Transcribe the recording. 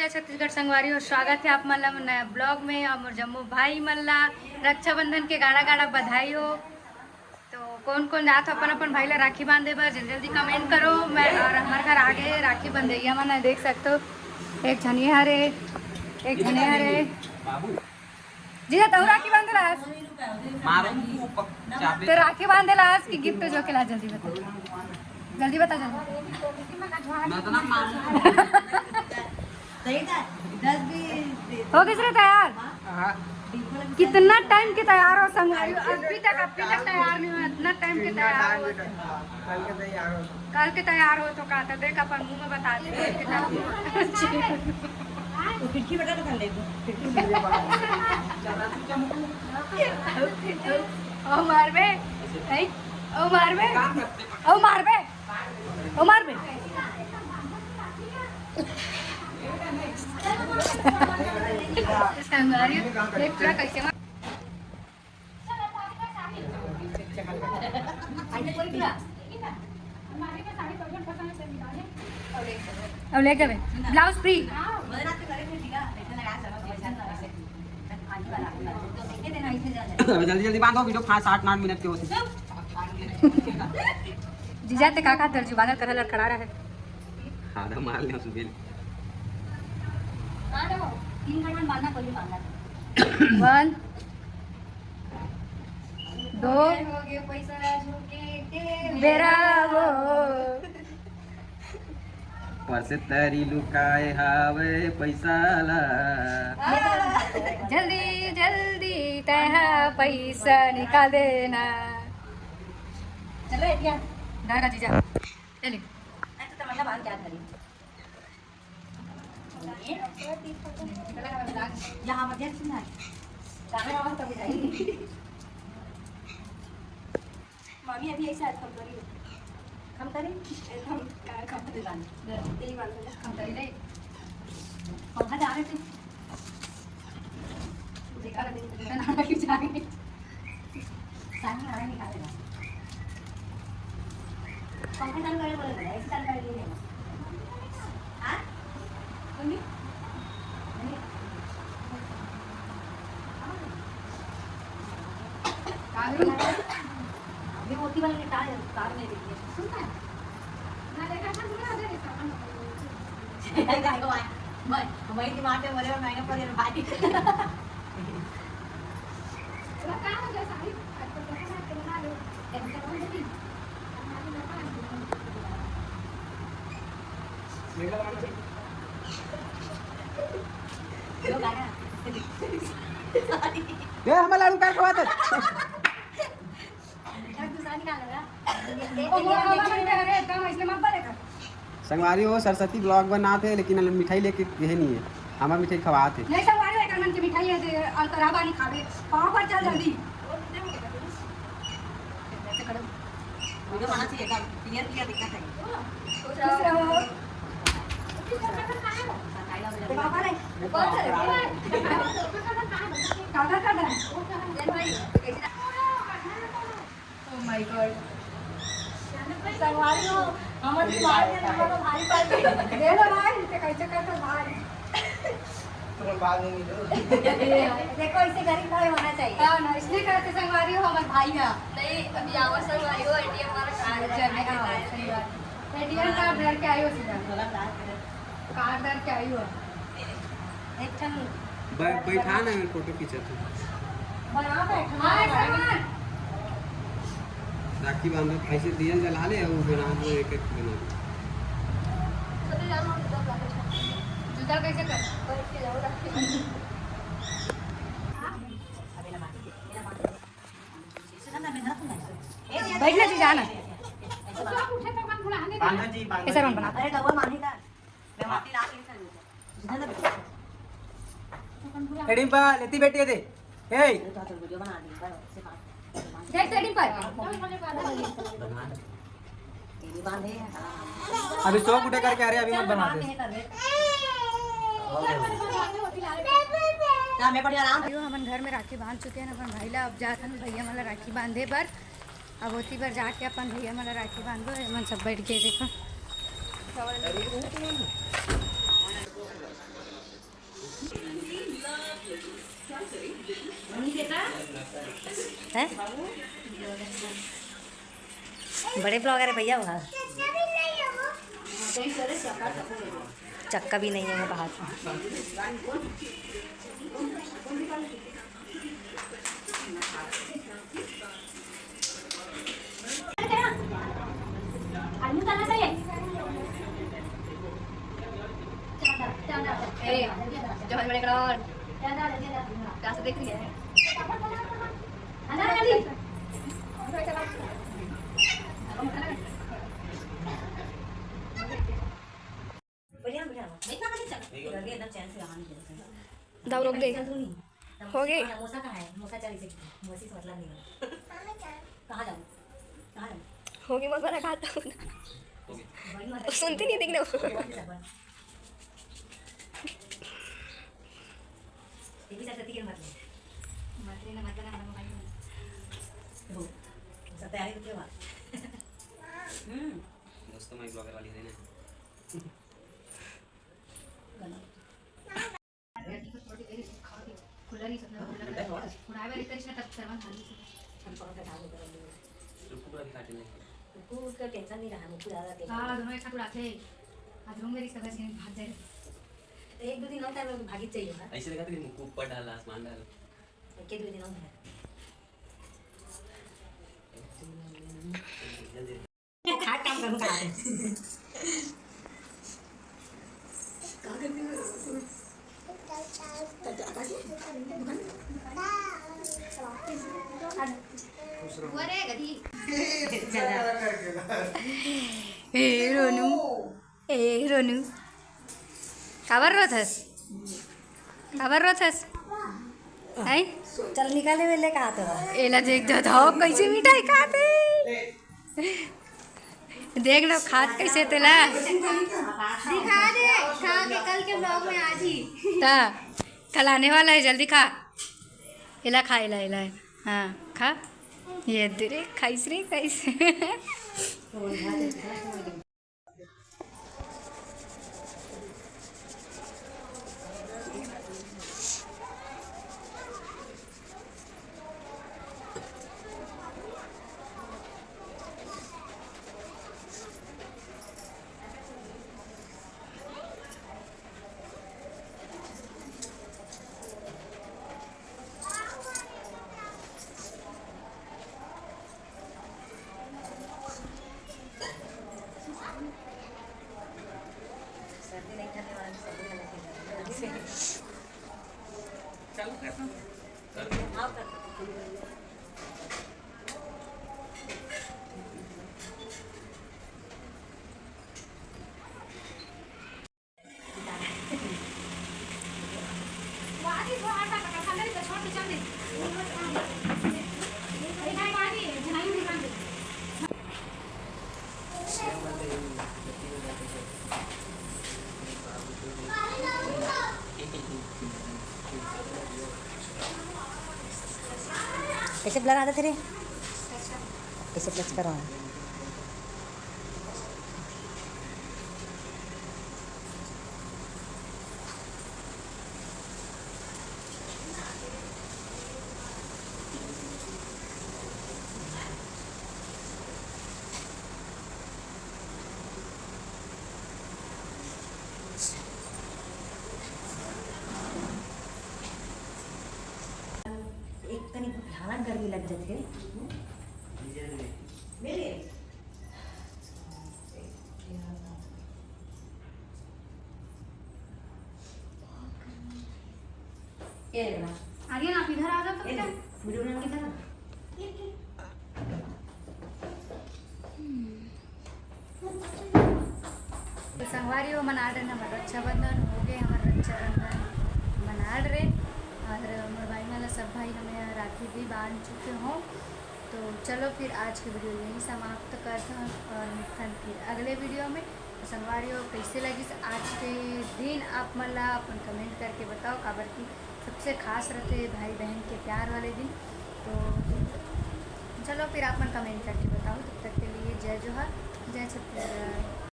जय छत्तीसगढ़ संगवारी और स्वागत है आप मल्ला नया ब्लॉग में। और जम्मू भाई मल्ला रक्षाबंधन के गाड़ा गाड़ा बधाई हो। तो कौन कौन जात हो अपन अपन भाई ला राखी बांधे बर जल्दी जल्दी कमेंट करो। मैं और हमारे घर आगे राखी बंधैया मैंने देख सकते हो। एक झनिया हरे एक झनिया हरे जी तो राखी बांधे लास तो राखी बांधे लास की गिफ्ट जो के ला जल्दी बता हो किस रे तैयार? कितना टाइम के तैयार हो संगवारी? अभी तक तैयार नहीं हुआ। इतना टाइम के तैयार हो कल के तैयार हो तो कहता देख अपन मुंह में बता दे खिड़की बता कर ले ओ मारबे ओ मारबे ओ मारबे ओ मारबे संगवारी देख पूरा कैसे अब ले गए ब्लाउज फ्री जल्दी जल्दी बांधो वीडियो 5-8 मिनट के होते जीजा ते काका दर्जी बांधल करल और खड़ा रहे आधा मार ले सुबेल 1 2 बेरा वो परसे तरी लुकाए हावे पैसा ला जल्दी जल्दी तहा पैसा निकाल देना। चलो एटिया दादा जीजा चलिए तो मतलब बात क्या करी यहाँ मत देख सुना दादा आवाज कभी जाएगी मामी अभी ऐसा कम करी कम करी तेरी बात कम करी नहीं पंखा जा रहे थे देखा ना कि जाएंगे सानी आ नहीं खा लेना पंखा चालू करे बोले ऐसे चालू कर लिए हां सुनी कागज ये मोती वाले तार में देखिए सुनता है ना देखा था सुना दे इसका भाई की मार पे मरे और मैंने पर भाई तो का हो जाए सारी तो कैसा करना लो ये हम लाडू का खवात संगवारी हो सरस्वती ब्लॉग बनाते लेकिन मिठाई लेके यही नहीं है हमारा मिठाई खवाते नहीं संगवारी है मन की मिठाई है अंतराबा नहीं खावे पाव पर चल जल्दी वीडियो बना चाहिए का क्लियर दिखना चाहिए खुश रहो पापा रे कौन से काका काका भाई ओ माय गॉड संगवारी हो हमारे भाई ने हमारा भाई पाल दे लो भाई ते कैसे करते भाई तुम बाद में देखो इसे गरीब भाई होना चाहिए हां ना इसलिए कहते संगवारी हो हमारे भाई है नहीं अभी आवा संगवारी हो एटीएम वाला कार्ड एटीएम कार्ड दर के आई हो सीधा कार्ड दर के आई हो एक ठन बैठा ना फोटो खींचते बना बैठा हां राखी बांधो ऐसे दिया जला ले और बना दो एक एक बना जुदा कैसे कर के जाओ राखी बैठना जी जाना बांधा जी ऐसा कौन बना अरे डबल मानी का मैं माटी ला के हेडिंग पा लेती बेटी दे हे तो वीडियो बना दी से बात जय सेटिंग पर तेरी बांधे अभी 100 गुटे करके आ रहे अभी मत बना दे ना मैं बढ़िया आराम हम घर में राखी बांध चुके हैं अपन भाई ला अब जात हम भैया मला राखी बांधे पर अब होती पर जाके अपन भैया मला राखी बांधो मन सब बैठ के देखो हैं? बड़े ब्लॉगर है भैया वहाँ। चक्का भी नहीं है वो बाहर। देख रही है दाव रोक दे हो गए मोसा कहाँ है? मोसा चल इसे मोसी से मतलब नहीं है। कहाँ जाऊँ? कहाँ जाऊँ? हो गई मत बड़ा खाता हूँ बड़ी माता सुनती नहीं दिखने ये भी सरस्वती के मतलब मातृ ना मतलब ना भाई हो सब तैयारी करके बाद दोस्तों मैं ब्लॉगर वाली है ना खुला नहीं सकता खुला है इतना इसका तब सर्वन खाली हम कौन का डाल दे रुको पूरा दिखाते नहीं को उसका टेंशन नहीं रहा मुझे ज्यादा टेंशन हां दोनों एक साथ उड़ाते आज रूम मेरी सब ऐसे भाग जाए एक दो दिन होता है भागी चाहिए ना ऐसे लगा था कि मुंह ऊपर डाला आसमान डाला के दो दिन होता है खा काम करूंगा अरे गधी ए रोनू काबर रोथस हैं चल निकाले वेले कहा तो एला देख दो तो कैसे मिठाई खाते देख लो खात कैसे तेला दिखा दे खा के कल के ब्लॉग में आज ही ता कल आने वाला है जल्दी खा एला खा एला हाँ खा ये दे खाइस रे कैसे कैसे ब्लर आता तेरे कैसे प्लस करो एक तनी भयानक गर्मी लग जाती है मेरे ये ना आर्यन आप इधर आ जाओ तो क्या वीडियो बनाने की तरह तो संगवारी वो मना रहे हमारा रक्षाबंधन हो गए हमारा रक्षाबंधन मना रहे और हमारे भाई वाला सब भाई हमें राखी भी बांध चुके हों तो चलो फिर आज की वीडियो यहीं समाप्त करते हैं और मिलते फिर अगले वीडियो में तो संगवारी हो कैसे लगी आज के दिन आप मला अपन कमेंट करके बताओ काबर की सबसे खास रहते भाई बहन के प्यार वाले दिन तो चलो फिर आप मन कमेंट करके बताओ तब तक के लिए जय जोहर जय छत्तीसगढ़।